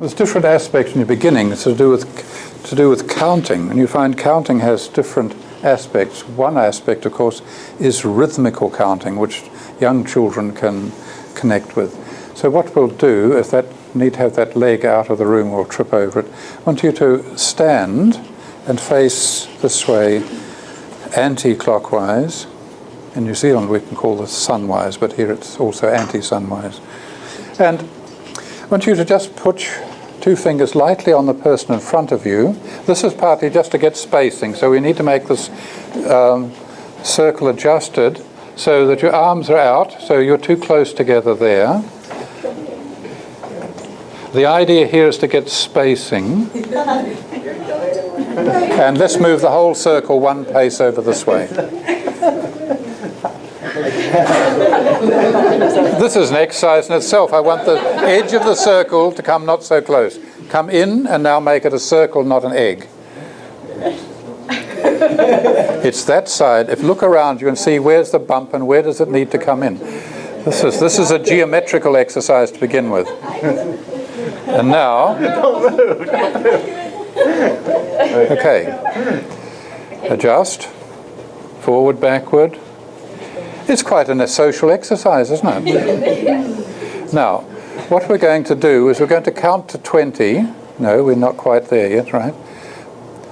There's different aspects in the beginning to do with counting, and you find counting has different aspects. One aspect, of course, is rhythmical counting, which young children can connect with. So what we'll do, if that need to have that leg out of the room or trip over it, I want you to stand and face this way anti-clockwise. In New Zealand we can call this sunwise, but here it's also anti-sunwise. And I want you to just put two fingers lightly on the person in front of you. This is partly just to get spacing, so we need to make this circle adjusted so that your arms are out, so you're too close together there. The idea here is to get spacing. And let's move the whole circle one pace over this way. This is an exercise in itself. I want the edge of the circle to come not so close. Come in and now make it a circle, not an egg. It's that side. If you look around you and see where's the bump and where does it need to come in. This is a geometrical exercise to begin with. And now, okay, adjust, forward, backward. It's quite a social exercise, isn't it? Now, what we're going to do is we're going to count to 20. No, we're not quite there yet, right?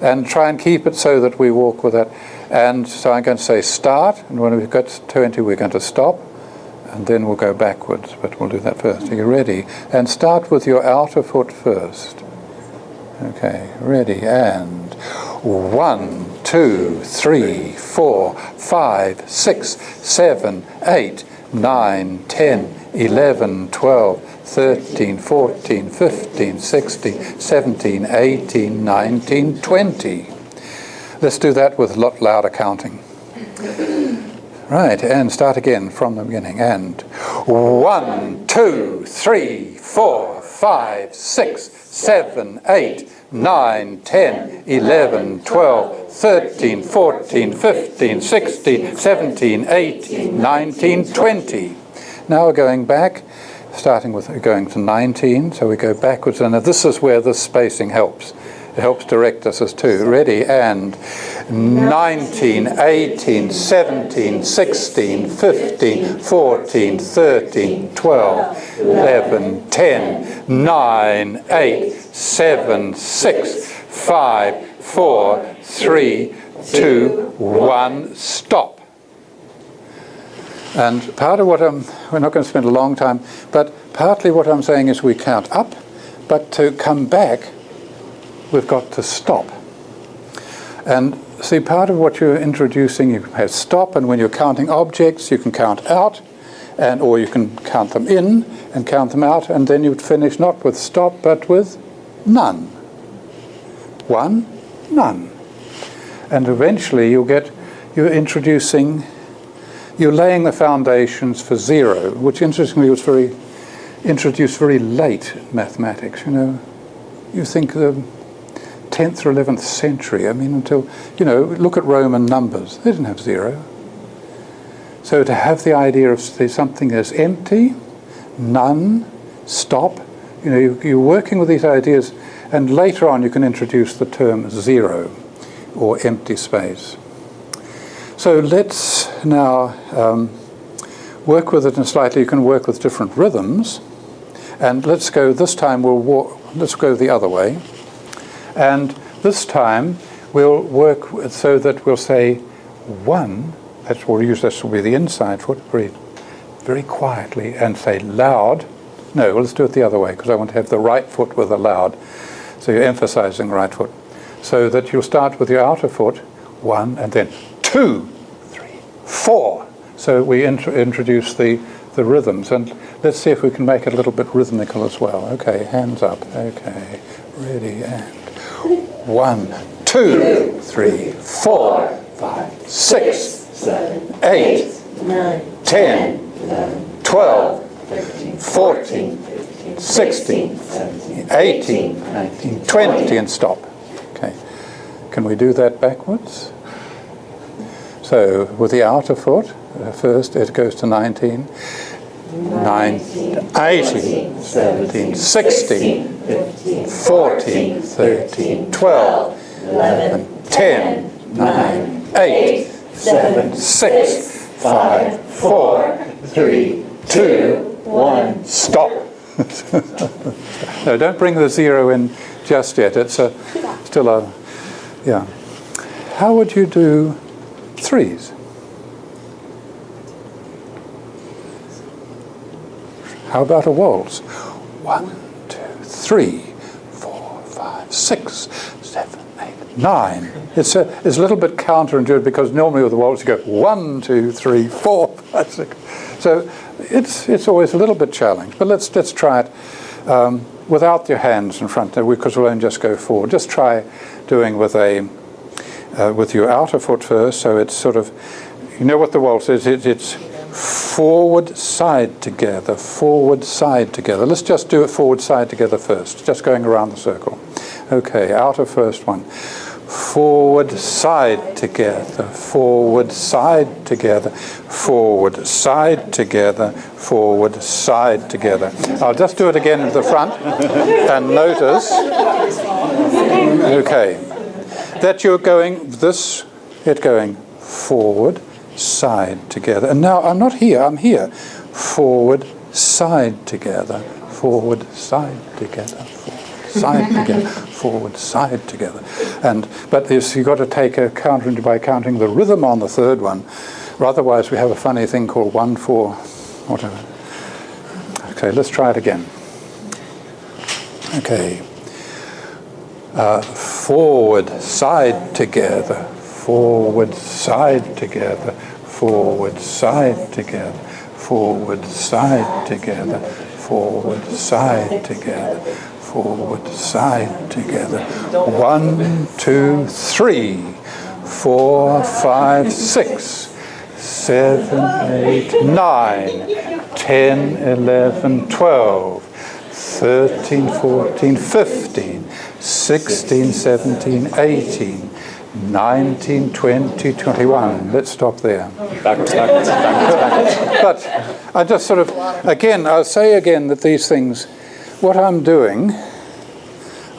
And try and keep it so that we walk with that. And so I'm going to say start, and when we've got to 20, we're going to stop, and then we'll go backwards, but we'll do that first. Are you ready? And start with your outer foot first. Okay, ready, and 1, 2, 3, 4, 5, 6, 7, 8, 9, 10, 11, 12, 13, 14, 15, 16, 17, 18, 19, 20. Let's do that with a lot louder counting. Right, and start again from the beginning. And 1, 2, 3, 4, 5, 6, 7, 8, 9, 10, 11, 12, 13, 14, 15, 16, 17, 18, 19, 20. Now we're going back, starting with going to 19, so we go backwards, and this is where this spacing helps. It helps direct us as two. Ready, and 19, 18, 17, 16, 15, 14, 13, 12, 11, 10, 9, 8, 7, 6, 5, 4, 3, 2, 1, stop. And part of what we're not going to spend a long time, but partly what I'm saying is we count up, but to come back, we've got to stop. And see, part of what you're introducing, you have stop, and when you're counting objects, you can count out, or you can count them in and count them out, and then you'd finish not with stop, but with none. 1, none. And eventually you're laying the foundations for 0, which interestingly was introduced very late in mathematics. You think the 10th or 11th century, until, look at Roman numbers. They didn't have 0. So to have the idea of something as empty, none, stop, you're working with these ideas, and later on you can introduce the term 0 or empty space. So let's now work with it in slightly, you can work with different rhythms, and let's go, this time let's go the other way. And this time we'll work so that we'll say 1, this will be the inside foot, very, very quietly, and say loud. No, let's do it the other way, because I want to have the right foot with the loud. So you're emphasizing the right foot. So that you'll start with your outer foot, 1, and then 2, 3, 4. So we introduce the rhythms, and let's see if we can make it a little bit rhythmical as well. Okay, hands up. Okay, ready, and 1, 2, 3, 4, 5, 6, 7, 8, 9, 10, 12, 14, 16, 18, 19, 20, and stop. Okay, can we do that backwards? So with the outer foot, first it goes to 19, 18, 17, 16, 14, 13, 12, 11, 10, 9, 8, 7, 6, 5, 4, 3, 2, 1, stop. No, don't bring the 0 in just yet. It's still a, yeah. How would you do 3s? How about a waltz? 1, 2, 3, 4, 5, 6, 7, 8, 9. It's a little bit counterintuitive because normally with a waltz you go 1, 2, 3, 4, 5, 6. So it's always a little bit challenging. But let's try it without your hands in front, because we'll only just go forward. Just try doing with your outer foot first. So it's sort of, you know what the waltz is? It's forward, side together, forward, side together. Let's just do it forward, side together first, just going around the circle. Okay, outer first one. Forward, side together, forward, side together, forward, side together, forward, side together. I'll just do it again in the front and notice, okay, that you're going this, it going forward, side together. And now I'm not here, I'm here. Forward, side together, forward, side together, side together, forward, side together. But this, you've got to take a counter by counting the rhythm on the third one. Or otherwise we have a funny thing called 1, 4, whatever. Okay, let's try it again. Okay. Forward, side together, forward, side together, forward, side together, forward, side together, forward, side together, forward, side together. 1, 2, 3, 4, 5, 6, 7, 8, 9, 10, 11, 12, 13, 14, 15, 16, 17, 18, 19, 20, 21. Let's stop there. Backwards. But I just sort of, again, I'll say again that these things, what I'm doing,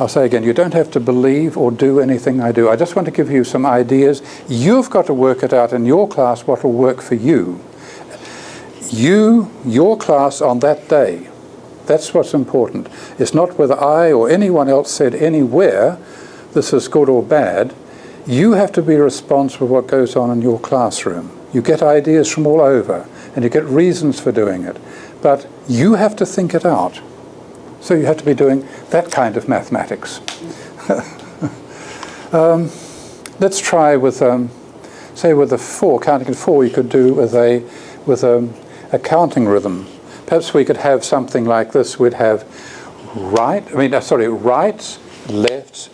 I'll say again, you don't have to believe or do anything I do. I just want to give you some ideas. You've got to work it out in your class what will work for you. Your class on that day. That's what's important. It's not whether I or anyone else said anywhere this is good or bad. You have to be responsible for what goes on in your classroom. You get ideas from all over and you get reasons for doing it. But you have to think it out. So you have to be doing that kind of mathematics. Let's try with, say with a 4, counting at 4 you could do with a counting rhythm. Perhaps we could have something like this. We'd have rights, lefts,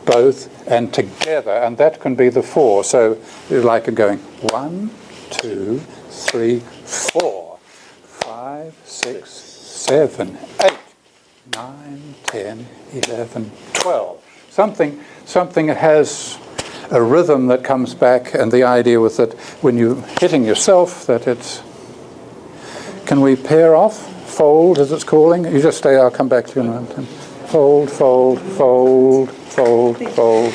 both, and together, and that can be the 4. So like it going 1, 2, 3, 4, 5, 6, 7, 8, 9, 10, 11, 12. Something that has a rhythm that comes back, and the idea with it, when you're hitting yourself, that it's... Can we pair off? Fold, as it's calling? You just stay, I'll come back to you in a minute. Fold, fold, fold, fold, fold.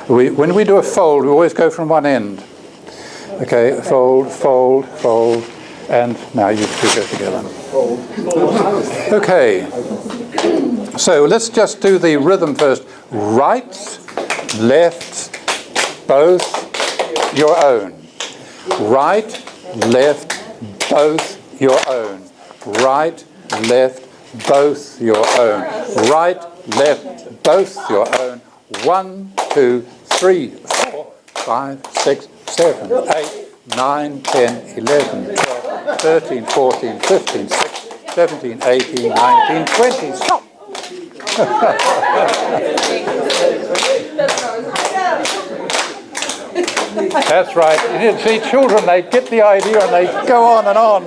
When we do a fold, we always go from one end. Okay, fold, fold, fold, and now you two go together. Okay, so let's just do the rhythm first. Right, left, both, your own. Right, left, both, your own. Right, left, both, your own. Right, left, both, your own. 1, 2, 3, 4, 5, 6, 7, 8, 9, 10, 11, 12, 13, 14, 15, 16, 17, 18, 19, 20. Stop! That's right. You see, children, they get the idea and they go on and on.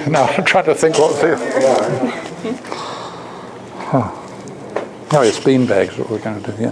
Now, I'm trying to think what the... Oh, it's beanbags, what we're going to do, yeah.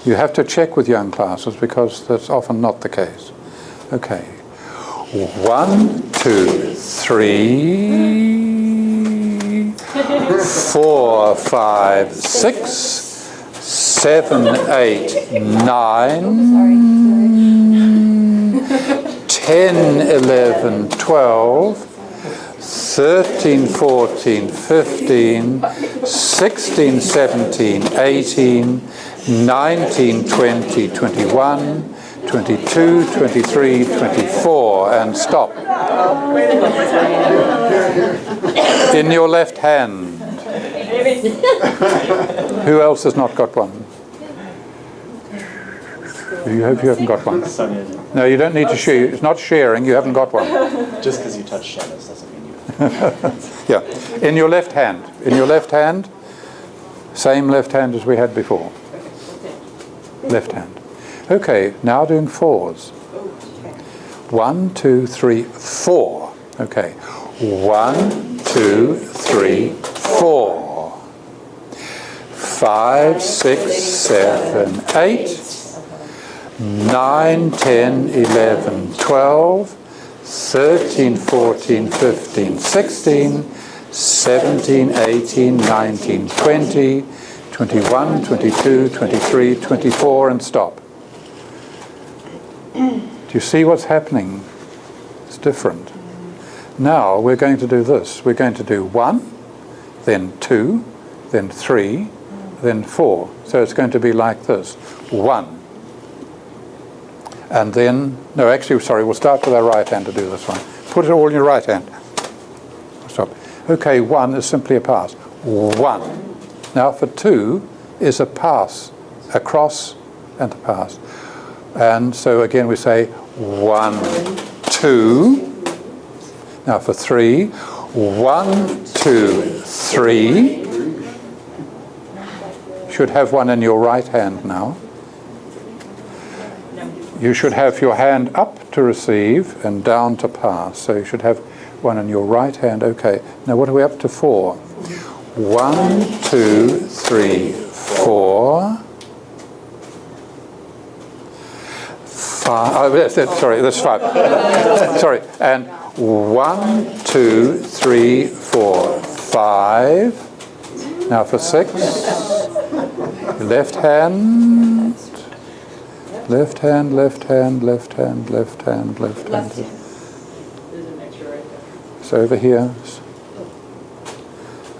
You have to check with young classes because that's often not the case. Okay. 1, 2, 3, 4, 5, 6, 7, 8, 9, 10, 11, 12, 13, 14, 15, 16, 17, 18, 19, 20, 21, 22, 23, 24, and stop. In your left hand. Who else has not got one? You hope you haven't got one. No, you don't need to share. It's not sharing. You haven't got one. Just because you touch shadows doesn't mean you. Yeah. In your left hand. In your left hand. Same left hand as we had before. Left hand. Okay, now doing fours. 1, 2, 3, 4. Okay. 1, 2, 3, 4. 5, 6, 7, 8. 9, 10, 11, 12, 13, 14, 15, 16, 17, 18, 19, 20, 21, 22, 23, 24, and stop. Do you see what's happening? It's different. Now we're going to do this. We're going to do 1, then 2, then 3, then 4. So it's going to be like this. 1. And then, no, actually, sorry, we'll start with our right hand to do this one. Put it all in your right hand. Stop. Okay, 1 is simply a pass. 1. Now for 2 is a pass, a cross and a pass. And so again we say 1, 2. Now for 3, 1, 2, 3. Should have one in your right hand now. You should have your hand up to receive and down to pass. So you should have one in your right hand. Okay. Now what are we up to? 4. 1, 2, 3, 4. 5. Oh, sorry, that's 5. Sorry. And 1, 2, 3, 4, 5. Now for 6. Left hand. Left hand, left hand, left hand, left hand, left hand. It's over here.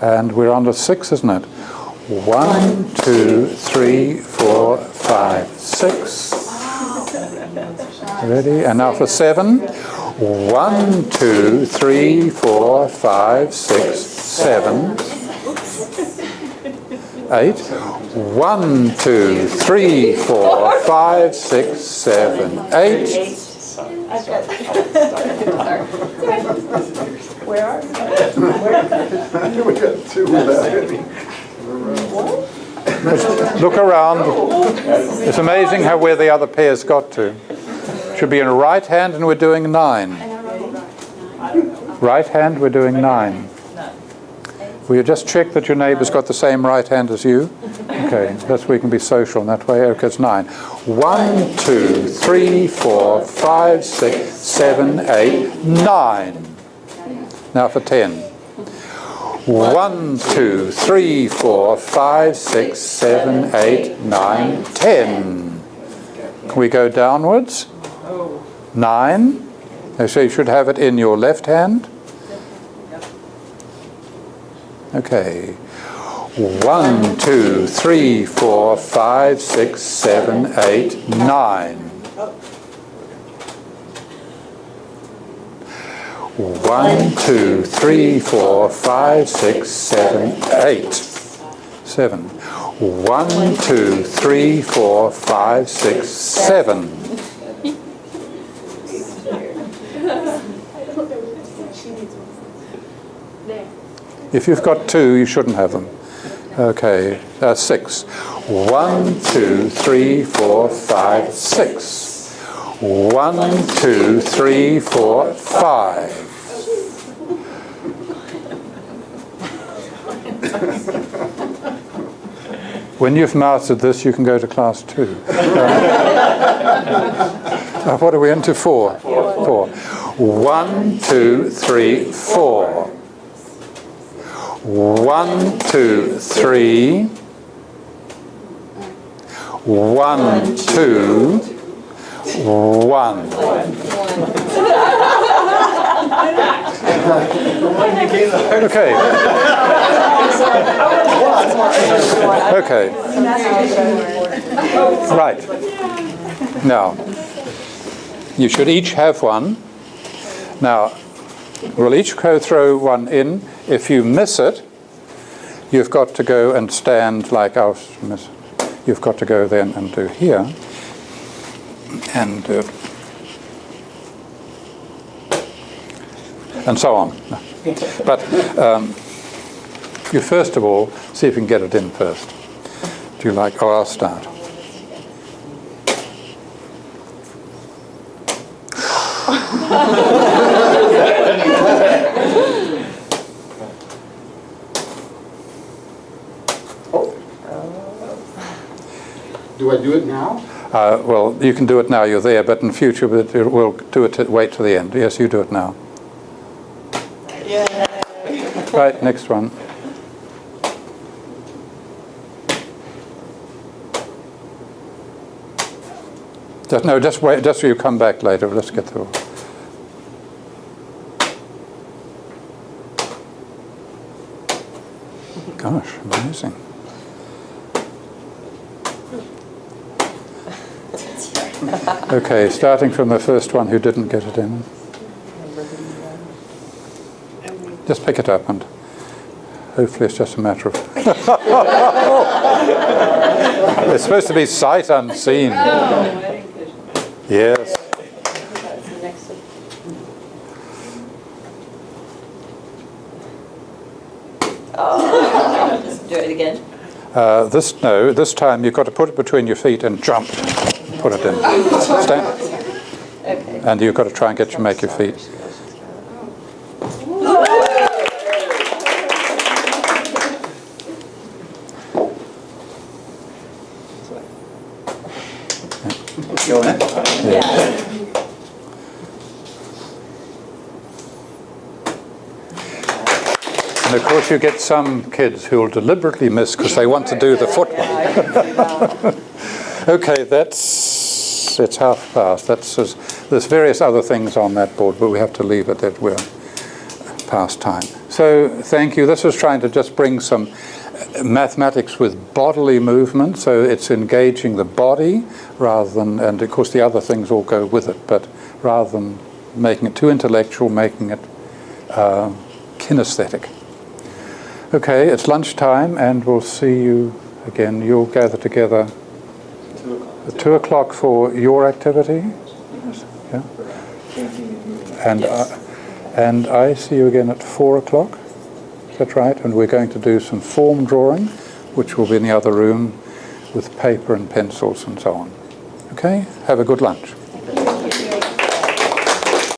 And we're on to 6, isn't it? 1, 2, 3, 4, 5, 6. Ready? And now for 7. 1, 2, 3, 4, 5, 6, 7. 8. 1, 2, 3, 4, 5, 6, 7, 8. Where are you? We got 2 without any. Look around. It's amazing how where the other pairs got to. Should be in a right hand, and we're doing 9. Right hand, we're doing 9. Will you just check that your neighbour's got the same right hand as you? Okay, that's we can be social in that way. Okay, it's 9. 1, 2, 3, 4, 5, 6, 7, 8, 9. Now for 10. 1, 2, 3, 4, 5, 6, 7, 8, 9, 10. We go downwards. 9. So you should have it in your left hand. Okay. 1, 2, 3, 4, 5, 6, 7, 8, 9. 1, 2, 3, 4, 5, 6, 7, 8. 7. 1, 2, 3, 4, 5, 6, 7. If you've got 2, you shouldn't have them. Okay, 6. 1, 2, 3, 4, 5, 6. 1, 2, 3, 4, 5. When you've mastered this, you can go to class 2. What are we into? 4. 4. 1, 2, 3, 4. 1, 2, 3. 1, 2, 1. Okay. Okay. Right. Now, you should each have one. Now, we'll each go throw one in. If you miss it, you've got to go and stand like I was miss. You've got to go then and do here. And so on. But you first of all see if you can get it in first. Do you like? Oh, I'll start. Do I do it now? Well, you can do it now. You're there, but in future, we'll do it. Wait till the end. Yes, you do it now. Right, next one. Just wait. Just so you come back later. Let's get through. Gosh, amazing. Okay, starting from the first one who didn't get it in. Just pick it up and hopefully it's just a matter of... It's supposed to be sight unseen. Yes. Just do it again. This time you've got to put it between your feet and jump. Put it in. Stand. Okay. And you've got to try and make your feet. Yeah. And of course you get some kids who will deliberately miss because they want to do the foot one. Okay, it's half past. There's various other things on that board, but we have to leave it that we're past time. So thank you. This was trying to just bring some mathematics with bodily movement, so it's engaging the body rather than, and of course the other things all go with it, but rather than making it too intellectual, making it kinesthetic. Okay, it's lunchtime and we'll see you again. You'll gather together at 2 o'clock for your activity. Yeah. And I see you again at 4 o'clock. Is that right? And we're going to do some form drawing, which will be in the other room with paper and pencils and so on. Okay? Have a good lunch.